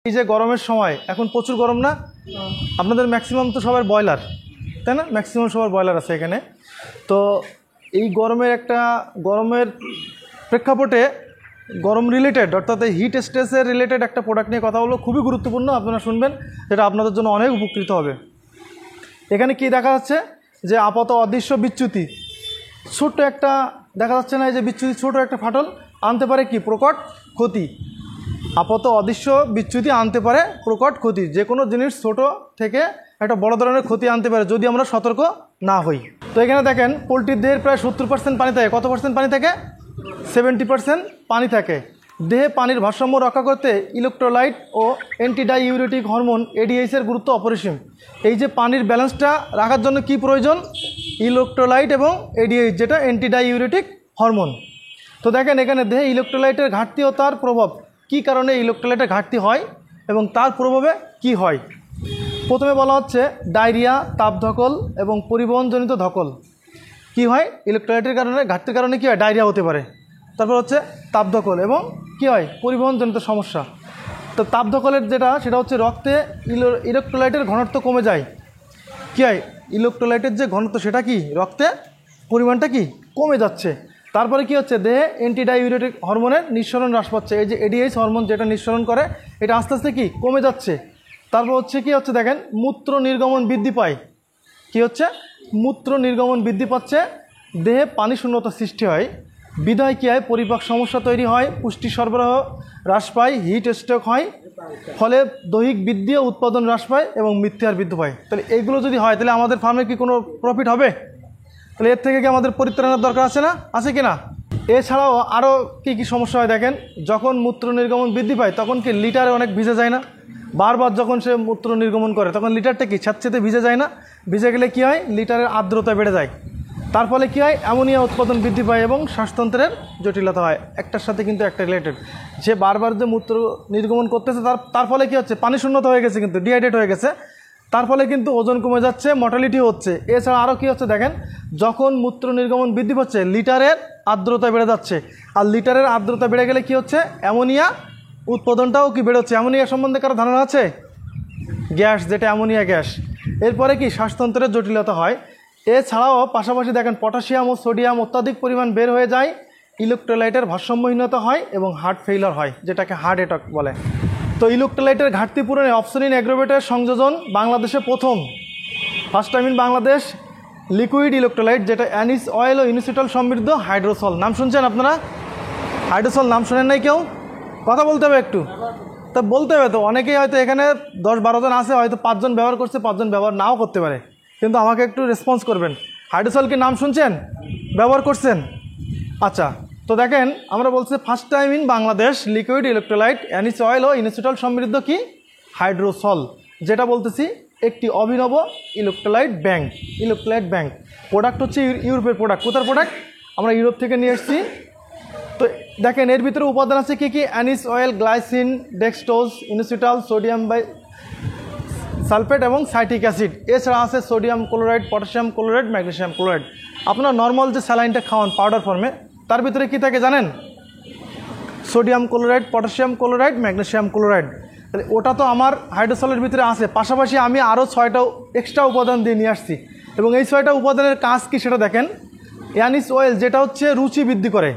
এই যে গরমের সময় এখন প্রচুর গরম না, আপনাদের ম্যাক্সিমাম তো সবার বয়লার, তাই না? ম্যাক্সিমাম সবার বয়লার আছে এখানে। তো এই গরমের প্রেক্ষাপটে গরম রিলেটেড অর্থাৎ এই হিট স্ট্রেসের রিলেটেড একটা প্রোডাক্ট নিয়ে কথা হলো, খুবই গুরুত্বপূর্ণ, আপনারা শুনবেন, যেটা আপনাদের জন্য অনেক উপকৃত হবে। এখানে কি দেখা যাচ্ছে যে আপাত অদৃশ্য বিচ্যুতি, ছোট্ট একটা দেখা যাচ্ছে না, এই যে বিচ্যুতি, ছোট একটা ফাটল আনতে পারে কি প্রকট ক্ষতি। আপাত অদৃশ্য বিচ্যুতি আনতে পারে প্রকট ক্ষতি, যে কোনো জিনিস ছোট থেকে একটা বড় ধরনের ক্ষতি আনতে পারে যদি আমরা সতর্ক না হই। তো এখানে দেখেন পোলট্রির দেহের প্রায় 70% পানি থাকে। কত পার্সেন্ট পানি থাকে? 70% পানি থাকে। দেহে পানির ভারসাম্য রক্ষা করতে ইলেকট্রোলাইট ও অ্যান্টিডাইউরেটিক হরমোন এডিএইচের গুরুত্ব অপরিসীম। এই যে পানির ব্যালেন্সটা রাখার জন্য কি প্রয়োজন? ইলেকট্রোলাইট এবং এডিএইচ, যেটা অ্যান্টিডাইউরেটিক হরমোন। তো দেখেন এখানে দেহে ইলেকট্রোলাইটের ঘাটতি ও তার প্রভাব, কী কারণে ইলেকট্রোলাইটের ঘাটতি হয় এবং তার প্রভাবে কি হয়। প্রথমে বলা হচ্ছে ডায়রিয়া, তাপধকল এবং পরিবহনজনিত ধকল। কি হয়? ইলেকট্রোলাইটের কারণে, ঘাটতির কারণে কী হয়? ডায়রিয়া হতে পারে। তারপর হচ্ছে তাপধকল এবং কি হয়? পরিবহনজনিত সমস্যা। তো তাপধকলের সেটা হচ্ছে রক্তে ইলেকট্রোলাইটের ঘনত্ব কমে যায়। কী হয়? ইলেকট্রোলাইটের যে ঘনত্ব সেটা কি রক্তে পরিমাণটা কি কমে যাচ্ছে। তারপরে কি হচ্ছে? দেহে অ্যান্টিডাইউরেটিক হরমোনের নিঃসরণ হ্রাস পাচ্ছে। এই যে এডিএইচ হরমোন যেটা নিঃসরণ করে, এটা আস্তে আস্তে কি কমে যাচ্ছে। তারপর হচ্ছে কি হচ্ছে? দেখেন মূত্র নির্গমন বৃদ্ধি পায়। কি হচ্ছে? মূত্র নির্গমন বৃদ্ধি পাচ্ছে, দেহে পানি শূন্যতা সৃষ্টি হয়, বিধায় কী হয়? পরিপাক সমস্যা তৈরি হয়, পুষ্টি সরবরাহ হ্রাস পায়, হিট স্ট্রোক হয়, ফলে দৈহিক বৃদ্ধি ও উৎপাদন হ্রাস পায় এবং মৃত্যুহার বৃদ্ধি পায়। তাহলে এইগুলো যদি হয় তাহলে আমাদের ফার্মে কি কোনো প্রফিট হবে? তাহলে এর থেকে কি আমাদের পরিত্রাণের দরকার আছে না? আছে কি না? এছাড়াও আরও কী সমস্যা হয় দেখেন, যখন মূত্র নির্গমন বৃদ্ধি পায় তখন কি লিটারে অনেক ভিজে যায় না? বারবার যখন সে মূত্র নির্গমন করে তখন লিটারটা কি স্যাঁতসেঁতে ভিজে যায় না? ভিজে গেলে কি হয়? লিটারের আর্দ্রতা বেড়ে যায়। তার ফলে কী হয়? অ্যামোনিয়া উৎপাদন বৃদ্ধি পায় এবং শ্বাসতন্ত্রের জটিলতা হয়। একটার সাথে কিন্তু একটা রিলেটেড। যে বারবার যে মূত্র নির্গমন করতেছে তার ফলে কী হচ্ছে? পানি শূন্যতা হয়ে গেছে, কিন্তু ডিহাইড্রেট হয়ে গেছে, তার ফলে কিন্তু ওজন কমে যাচ্ছে, মর্টালিটি হচ্ছে। এছাড়া আরও কী হচ্ছে দেখেন, যখন মূত্র নির্গমন বৃদ্ধি পাচ্ছে লিটারের আর্দ্রতা বেড়ে যাচ্ছে, আর লিটারের আর্দ্রতা বেড়ে গেলে কি হচ্ছে? অ্যামোনিয়া উৎপাদনটাও কি বেড়েছে। অ্যামোনিয়া সম্বন্ধে কারো ধারণা আছে? গ্যাস, যেটা অ্যামোনিয়া গ্যাস। এরপরে কি শ্বাসতন্ত্রের জটিলতা হয়। এছাড়াও পাশাপাশি দেখেন পটাশিয়াম ও সোডিয়াম অত্যাধিক পরিমাণ বের হয়ে যায়, ইলেকট্রোলাইটের ভারসাম্যহীনতা হয় এবং হার্ট ফেইলার হয়, যেটাকে হার্ট অ্যাটাক বলে। তো ইলেকট্রোলাইটের ঘাটতি পূরণে অপসোনিন অ্যাগ্রোভেটের সংযোজন বাংলাদেশে প্রথম, first time in Bangladesh, liquid electrolyte, যেটা অ্যানিস অয়েল ও ইনোসিটল সমৃদ্ধ হাইড্রোসল। নাম শুনছেন আপনারা? হাইড্রোসল নাম শোনেন নাই কেউ? কথা বলতে হবে একটু, তা বলতে হবে তো। অনেকেই হয়তো এখানে 10-12 জন আছে, হয়তো 5 জন ব্যবহার করছে, 5 জন ব্যবহার নাও করতে পারে, কিন্তু আমাকে একটু রেসপন্স করবেন। হাইড্রোসল কি নাম শুনছেন? ব্যবহার করছেন? আচ্ছা, তো দেখেন আমরা বলছি first time in Bangladesh liquid electrolyte anise oil ও ইনোসিটল সমৃদ্ধ কি হাইড্রোসল, যেটা বলতেছি একটি অভিনব electrolyte bank. Electrolyte bank product হচ্ছে ইউরোপের প্রোডাক্ট। কোথার প্রোডাক্ট? আমরা ইউরোপ থেকে নিয়ে এসেছি। তো দেখেন এর ভিতরে উপাদান আছে কি কি? Anise oil, glycine, dextrose, inositol, sodium bisulphate এবং সাইট্রিক অ্যাসিড। এছাড়া আছে sodium chloride, potassium chloride, magnesium chloride. আপনার নর্মাল যে স্যালাইনটা খাওয়ান পাউডার ফর্মে, তার ভিতরে কি থাকে জানেন? Sodium chloride, potassium chloride, magnesium chloride. তাহলে ওটা তো আমার হাইড্রোসলের ভিতরে আছে, পাশাপাশি আমি আরও 6টা এক্সট্রা উপাদান দিয়ে নিয়ে আসছি। এবং এই 6টা উপাদানের কাজ কি সেটা দেখেন। অ্যানিস অয়েল, যেটা হচ্ছে রুচি বৃদ্ধি করে,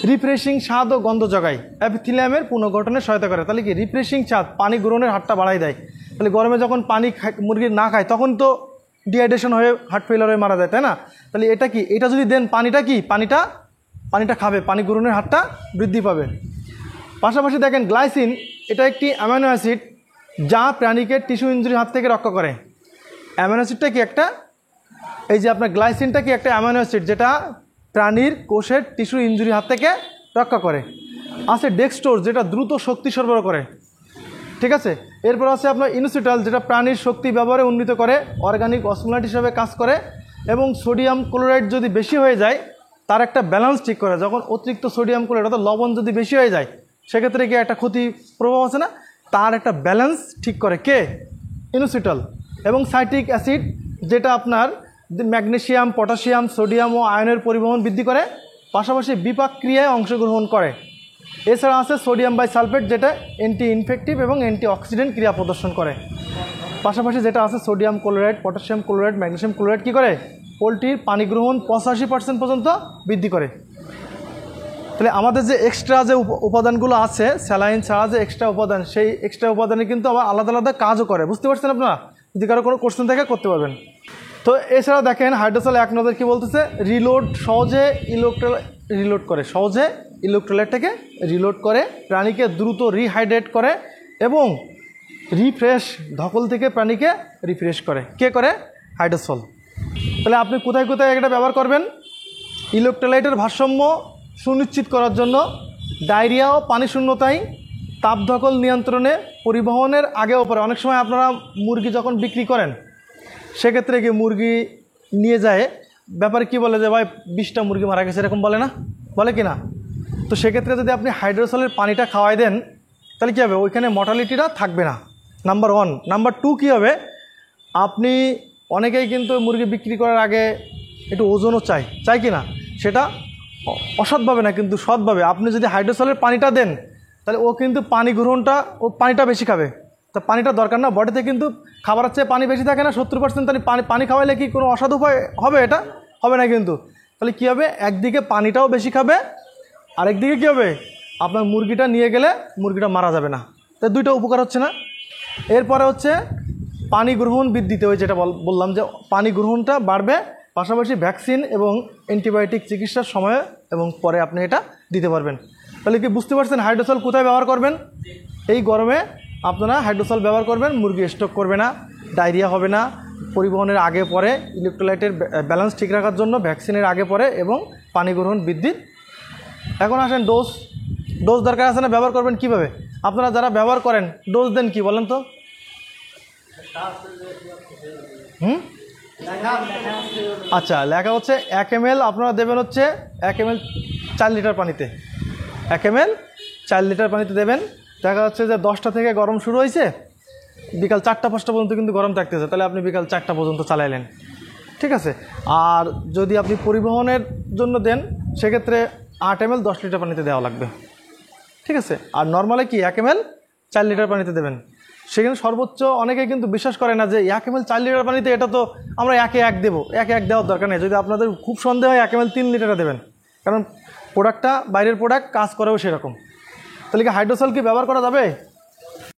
রিফ্রেশিং স্বাদ ও গন্ধ জগায়, অ্যাপিথিলিয়ামের পুনর্গঠনে সহায়তা করে। তাহলে কি রিফ্রেশিং স্বাদ, পানি গ্রহণের হারটা বাড়াই দেয়। তাহলে গরমে যখন পানি মুরগি না খায় তখন তো ডিহাইড্রেশন হয়ে হার্ট ফেইলার হয়ে মারা যায়, তাই না? তাহলে এটা কি, এটা যদি দেন পানিটা কি পানিটা খাবে, পানি গ্রহণের হারটা বৃদ্ধি পাবে। পাশাপাশি দেখেন গ্লাইসিন, এটা একটি অ্যামাইনো অ্যাসিড যা প্রাণীকে টিস্যু ইনজুরির হাত থেকে রক্ষা করে। অ্যামাইনো অ্যাসিডটা কি একটা, এই যে আপনার গ্লাইসিনটা কি একটা অ্যামাইনো অ্যাসিড যেটা প্রাণীর কোষের টিস্যু ইনজুরির হাত থেকে রক্ষা করে। আছে ডেক্সটোজ, যেটা দ্রুত শক্তি সরবরাহ করে, ঠিক আছে। এরপর আছে আপনার ইনোসিটল, যেটা প্রাণীর শক্তি ব্যবহারে উন্নীত করে, অর্গানিক অসমোলাইট হিসাবে কাজ করে। এবং সোডিয়াম ক্লোরাইড যদি বেশি হয়ে যায় তার একটা ব্যালেন্স ঠিক করে। যখন অতিরিক্ত সোডিয়াম ক্লোরাইড অর্থাৎ লবণ যদি বেশি হয়ে যায় সেক্ষেত্রে কি একটা ক্ষতি প্রভাব আছে না, তার একটা ব্যালেন্স ঠিক করে কে? ইনোসিটল। এবং সাইট্রিক অ্যাসিড, যেটা আপনার ম্যাগনেসিয়াম, পটাশিয়াম, সোডিয়াম ও আয়নের পরিবহন বৃদ্ধি করে, পাশাপাশি বিপাক ক্রিয়ায় অংশগ্রহণ করে। এছাড়া আছে সোডিয়াম বাইসালফেট, যেটা অ্যান্টি ইনফেক্টিভ এবং অ্যান্টি অক্সিডেন্ট ক্রিয়া প্রদর্শন করে। পাশাপাশি যেটা আছে sodium chloride, potassium chloride, magnesium chloride কী করে, পোলট্রির পানি গ্রহণ 85% পর্যন্ত বৃদ্ধি করে। তাহলে আমাদের যে এক্সট্রা যে উপাদানগুলো আছে, স্যালাইন ছাড়া যে এক্সট্রা উপাদান, সেই এক্সট্রা উপাদানে কিন্তু আবার আলাদা আলাদা কাজও করে। বুঝতে পারছেন আপনারা? যদি কারো কোনো কোশ্চেন থাকে করতে পারবেন। তো এছাড়া দেখেন হাইড্রোসল 1 নজর কী বলতেছে, সহজে ইলেকট্রোলাইটটাকে রিলোড করে, প্রাণীকে দ্রুত রিহাইড্রেট করে এবং রিফ্রেশ, ধকল থেকে প্রাণীকে রিফ্রেশ করে। কে করে? হাইড্রোসল। তাহলে আপনি কোথায় কোথায় এটা ব্যবহার করবেন? ইলেকট্রোলাইটের ভারসাম্য সুনিশ্চিত করার জন্য, ডায়রিয়া ও পানি শূন্যতায়, তাপ ধকল নিয়ন্ত্রণে, পরিবহনের আগে ও পরে। অনেক সময় আপনারা মুরগি যখন বিক্রি করেন, সেক্ষেত্রে কি মুরগি নিয়ে যায়, ব্যাপারে কি বলে যে ভাই 20টা মুরগি মারা গেছে, এরকম বলে না? বলে কি না? তো সেক্ষেত্রে যদি আপনি হাইড্রোসলের পানিটা খাওয়াই দেন, তাহলে কী হবে, ওইখানে মর্টালিটিটা থাকবে না, নাম্বার 1। নাম্বার 2 কী হবে, আপনি অনেকেই কিন্তু মুরগি বিক্রি করার আগে একটু ওজনও চাই কি না, সেটা অসৎভাবে না কিন্তু সৎভাবে আপনি যদি হাইড্রোসলের পানিটা দেন, তাহলে ও কিন্তু পানিটা বেশি খাবে। তা পানিটা দরকার না, বডিতে কিন্তু খাবারের চেয়ে পানি বেশি থাকে না 70%, তাহলে পানি খাওয়াইলে কি কোনো অসাধু উপায় হবে? এটা হবে না কিন্তু। তাহলে কী হবে, একদিকে পানিটাও বেশি খাবে, আরেকদিকে কী হবে, আপনার মুরগিটা নিয়ে গেলে মুরগিটা মারা যাবে না। তাই দুইটা উপকার হচ্ছে না। এরপরে হচ্ছে পানি গ্রহণ বৃদ্ধিতে, ওই যেটা বললাম যে পানি গ্রহণটা বাড়বে, পাশাপাশি ভ্যাকসিন এবং অ্যান্টিবায়োটিক চিকিৎসার সময় এবং পরে আপনি এটা দিতে পারবেন। তাহলে কি বুঝতে পারছেন হাইড্রোসল কোথায় ব্যবহার করবেন? এই গরমে আপনারা হাইড্রোসল ব্যবহার করবেন, মুরগি স্ট্রোক করবে না, ডায়রিয়া হবে না, পরিবহনের আগে পরে, ইলেকট্রোলাইটের ব্যালেন্স ঠিক রাখার জন্য ভ্যাকসিনের আগে পরে এবং পানি গ্রহণ বৃদ্ধি। এখন আসেন ডোজ দরকার আছে না, ব্যবহার করবেন কিভাবে? আপনারা যারা ব্যবহার করেন ডোজ দেন কি বলেন তো? আচ্ছা, লেখা হচ্ছে 1 ml আপনারা দেবেন হচ্ছে 1 ml 4 লিটার পানিতে, 1 ml 4 লিটার পানিতে দেবেন। দেখা যাচ্ছে যে 10টা থেকে গরম শুরু হয়েছে, বিকাল 4টা-5টা পর্যন্ত কিন্তু গরম থাকতেছে, তাহলে আপনি বিকাল 4টা পর্যন্ত চালাইলেন, ঠিক আছে। আর যদি আপনি পরিবহনের জন্য দেন, সেক্ষেত্রে 8 ml 10 লিটার পানিতে দেওয়া লাগবে, ঠিক আছে। আর নর্মালে কি 1 ml 4 লিটার পানিতে দেবেন। সেখানে সর্বোচ্চ অনেকে কিন্তু বিশ্বাস করে না যে 1 ml 4 লিটার পানিতে, এটা তো আমরা 1 দেবো, 1 দেওয়ার দরকার নেই। যদি আপনাদের খুব সন্দেহ হয় 1 ml 3 লিটারে দেবেন, কারণ প্রোডাক্টটা বাইরের প্রোডাক্ট কাজ করেও সেরকম। তাহলে কি হাইড্রোসল কি ব্যবহার করা যাবে?